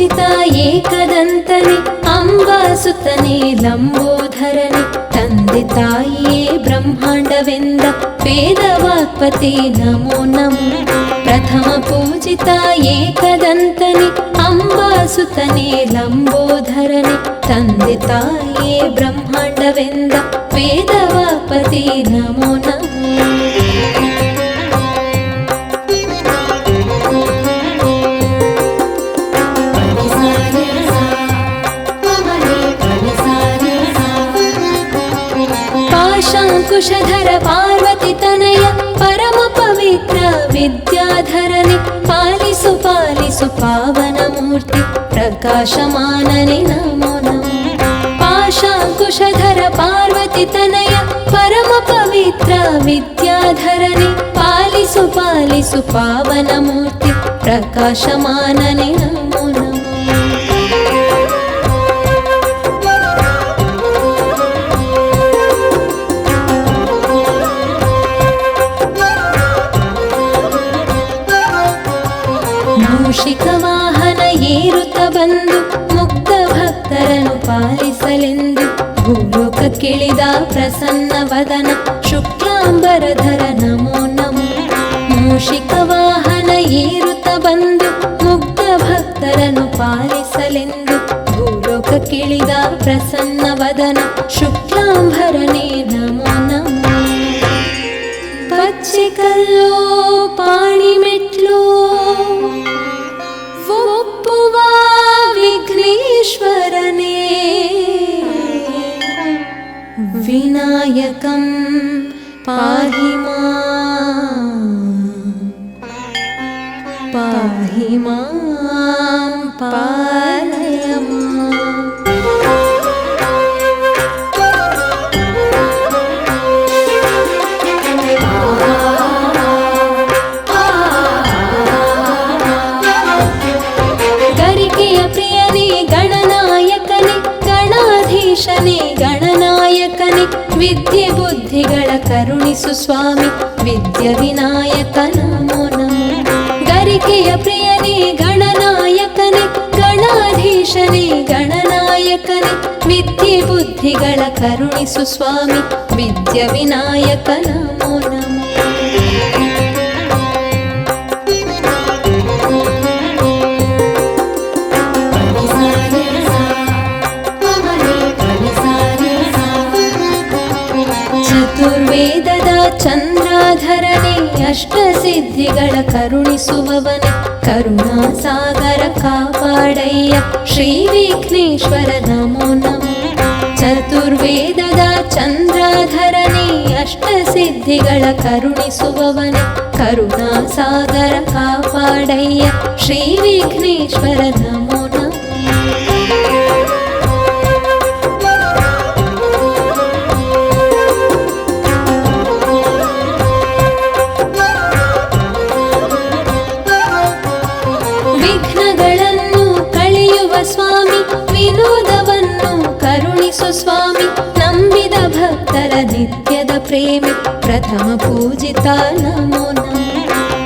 ಪೂಜಿತ ಏಕದಂತನೆ ಅಂಬಾಸುತನೇ ಲಂಬೋಧರನೆ ತಂದೆ ತಾಯಿಯೇ ಬ್ರಹ್ಮಾಂಡವೆಂದ ವೇದವಾಕ್ಪತಿ ನಮೋ ನಮೋ ಪ್ರಥಮ ಪೂಜಿತ ಏಕದಂತನೆ ಅಂಬಾಸುತನೇ ಲಂಬೋಧರನೆ ತಂದೆ ತಾಯಿಯೇ ಬ್ರಹ್ಮಾಂಡವೆಂದ ವೇದವಾಕ್ಪತಿ ನಮೋ ನಮೋ ಪಾಶಾಂಕುಶಧರ ಪಾರ್ವತಿ ತನಯ ಪರಮ ಪವಿತ್ರ ವಿದ್ಯಾಧರನೆ ಪಾಲಿಸು ಪಾಲಿಸು ಪಾವನ ಮೂರ್ತಿ ಪ್ರಕಾಶಮಾನನೆ ನಮೋ ನಮೋ ಪಾಶಾಂಕುಶಧರ ಪಾರ್ವತಿ ತನಯ ಪರಮ ಪವಿತ್ರ ವಿದ್ಯಾಧರನೆ ಪಾಲಿಸು ಪಾಲಿಸು ಪಾವನ ಮೂರ್ತಿ ಪ್ರಕಾಶಮಾನನೆ ನಮೋ ನಮೋ ಮೂಷಿಕ ವಾಹನ ಏರುತ್ತ ಬಂದು ಮುಗ್ಧ ಭಕ್ತರನ್ನು ಪಾಲಿಸಲೆಂದು ಭೂಲೋಕಕ್ಕಿಳಿದ ಪ್ರಸನ್ನ ವದನ ಶುಕ್ಲಾಂಬರಧರ ನಮೋ ನಮೋ ಮೂಷಿಕ ವಾಹನ ಏರುತ್ತ ಬಂದು ಮುಗ್ಧ ಭಕ್ತರನ್ನು ಪಾಲಿಸಲೆಂದು ಭೂಲೋಕಕ್ಕಿಳಿದ ಪ್ರಸನ್ನ ವದನ ಶುಕ್ಲಾಂಬರನೇ ನಮೋ ನಮೋ ಪಚ್ಚೆಕಲ್ಲೋ ಪಾಣಿಮೆಟ್ಲು ಒಪ್ಪುವ ವಿಘ್ನೇಶ್ವರನೇ ವಿನಾಯಕಂ ಪಾಹಿ ಮಾಂ ಪಾಲಯ ಗಣಾಧೀಶನೇ ಗಣನಾಯಕನೇ ವಿದ್ಯೆ ಬುದ್ಧಿಗಳ ಕರುಣಿಸು ಸ್ವಾಮಿ ವಿದ್ಯ ವಿನಾಯಕ ನಮೋ ನಮೋ ಗರಿಕೆಯ ಪ್ರಿಯನೇ ಗಣನಾಯಕನೇ ಗಣಾಧೀಶನೇ ಗಣನಾಯಕನೇ ವಿದ್ಯೆ ಬುದ್ಧಿಗಳ ಕರುಣಿಸು ಸ್ವಾಮಿ ವಿದ್ಯ ವಿನಾಯಕ ನಮೋ ನಮೋ ಚತುರ್ವೇದದ ಚಂದ್ರಾಧರನೇ ಅಷ್ಟಸಿದ್ಧಿಗಳ ಕರುಣಿಸುವವನೇ ಕರುಣಾಸಾಗರ ಕಾಪಾಡಯ್ಯ ಶ್ರೀ ವಿಘ್ನೇಶ್ವರ ನಮೋ ನಮೋ ಚತುರ್ವೇದದ ಚಂದ್ರಾಧರನೇ ಅಷ್ಟಸಿದ್ಧಿಗಳ ಕರುಣಿಸುವವನೇ ಕರುಣಾಸಾಗರ ಕಾಪಾಡಯ್ಯ ಶ್ರೀ ವಿಘ್ನೇಶ್ವರ ನಮೋ ನಮೋ ಸ್ವಾಮಿ ವಿನೋದವನ್ನು ಕರುಣಿಸು ಸ್ವಾಮಿ ನಂಬಿದ ಭಕ್ತರ ನಿತ್ಯದ ಪ್ರೇಮಿ ಪ್ರಥಮ ಪೂಜಿತ ನಮೋ ನಮೋ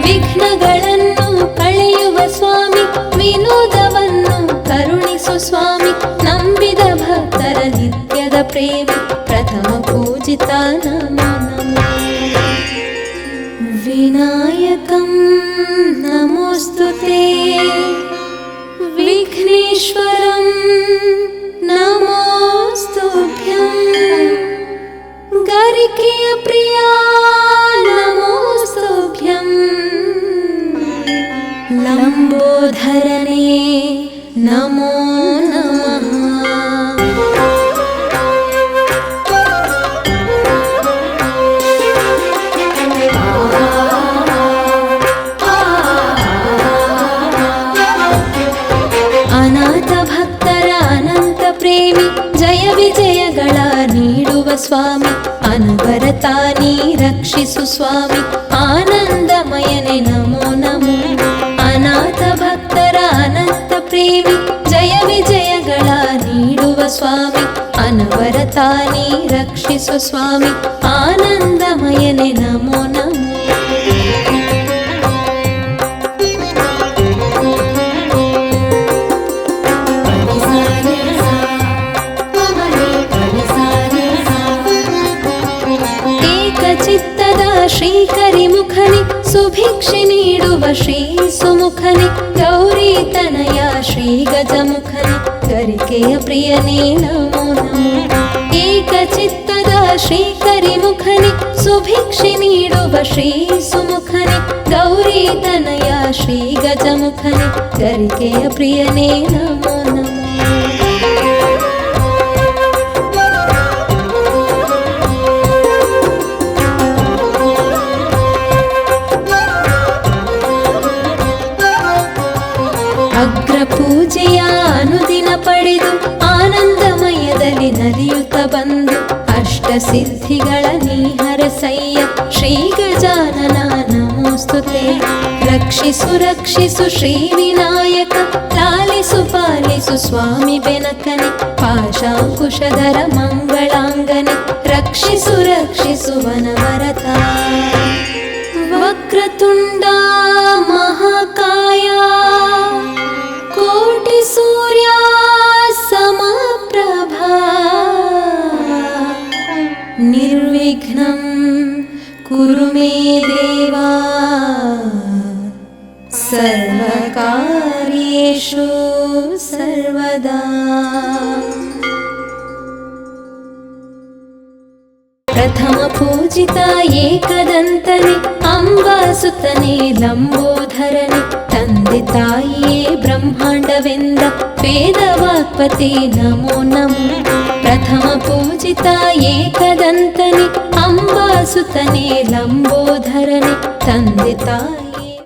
ವಿಘ್ನಗಳನ್ನು ಕಳೆಯುವ ಸ್ವಾಮಿ ವಿನೋದವನ್ನು ಕರುಣಿಸು ಸ್ವಾಮಿ ನಂಬಿದ ಭಕ್ತರ ನಿತ್ಯದ ಪ್ರೇಮಿ ಪ್ರಥಮ ಪೂಜಿತ ನಮೋ ನಮೋ ವಿನಾಯಕಂ ನಮೋಸ್ತುತೇ ವಿಘ್ನೇಶ್ವರಂ ನಮೋಸ್ತುಭ್ಯಂ ಗರಿಕೆಯ ಪ್ರಿಯ ನಮೋಸ್ತುಭ್ಯಂ ಲಂಬೋಧರನೇ ನಮೋ ನಮಃ ಅನಾಥ ಭಕ್ತರ ಅನಂತ ಪ್ರೇಮಿ ಜಯ ವಿಜಯಗಳ ನೀಡುವ ಸ್ವಾಮಿ ಅನವರತ ನೀ ರಕ್ಷಿಸು ಸ್ವಾಮಿ ಆನಂದಮಯನೇ ನಮೋ ನಮೋ ಅನಾಥ ಭಕ್ತರ ಅನಂತ ಪ್ರೇಮಿ ಜಯ ವಿಜಯಗಳ ನೀಡುವ ಸ್ವಾಮಿ ಅನವರತ ನೀ ರಕ್ಷಿಸು ಸ್ವಾಮಿ ಆನಂದಮಯನೇ ನಮೋ ನಮೋ ನೀಡುವ ಶ್ರೀ ಸುಮುಖನೆ ಗೌರಿ ತನಯ ಶ್ರೀ ಗಜಮುಖನೆ ಗರಿಕೆಯ ಪ್ರಿಯನೇ ನಮೋ ನಮೋ ಏಕಚಿತ್ತದ ಶ್ರೀ ಕರಿಮುಖನೆ ಸುಭಿಕ್ಷೆ ನೀಡುವ ಶ್ರೀ ಸುಮುಖನೆ ಗೌರಿ ತನಯ ಶ್ರೀ ಗಜಮುಖನೆ ಗರಿಕೆಯ ಪ್ರಿಯನೇ ನಮೋ ನಮೋ ಪೂಜೆಯ ಅನುದಿನ ಪಡೆದು ಆನಂದಮಯದಲ್ಲಿ ನಲಿಯುತ್ತ ಬಂದು ಅಷ್ಟ ಸಿದ್ಧಿಗಳ ನೀಹರಸಯ್ಯ ಶ್ರೀ ಗಜಾನನ ನಮೋಸ್ತುತೆ ರಕ್ಷಿಸು ರಕ್ಷಿಸು ಶ್ರೀ ವಿನಾಯಕ ಲಾಲಿಸು ಪಾಲಿಸು ಸ್ವಾಮಿ ಬೆನಕನೆ ಪಾಶಾಂಕುಶಧರ ಮಂಗಳಾಂಗನೆ ರಕ್ಷಿಸು ರಕ್ಷಿಸು ವನವರತ ವಕ್ರತುಂಡ ಮಹಾಕಾಯ ಕೋಟಿ ಸೂರ್ಯ ಸಮಪ್ರಭಾ ನಿರ್ವಿಘ್ನಂ ಕುರು ಮೇ ದೇವಾ ಸರ್ವಕಾರ್ಯೇಷು ಸರ್ವದಾ ಪ್ರಥಮ ಪೂಜಿತ ಏಕದಂತನೆ ಅಂಬಾಸುತನೆ ಲಂಬೋಧರನೆ ತಂದೆ ತಾಯಿಯೇ ಬ್ರಹ್ಮಾಂಡವೆಂದ ವೇದವಾಕ್ಪತಿ ನಮೋ ನಮೋ ಪ್ರಥಮ ಪೂಜಿತ ಏಕದಂತನೆ ಅಂಬಾಸುತನೆ ಲಂಬೋಧರನೆ ತಂದೆ ತಾಯಿ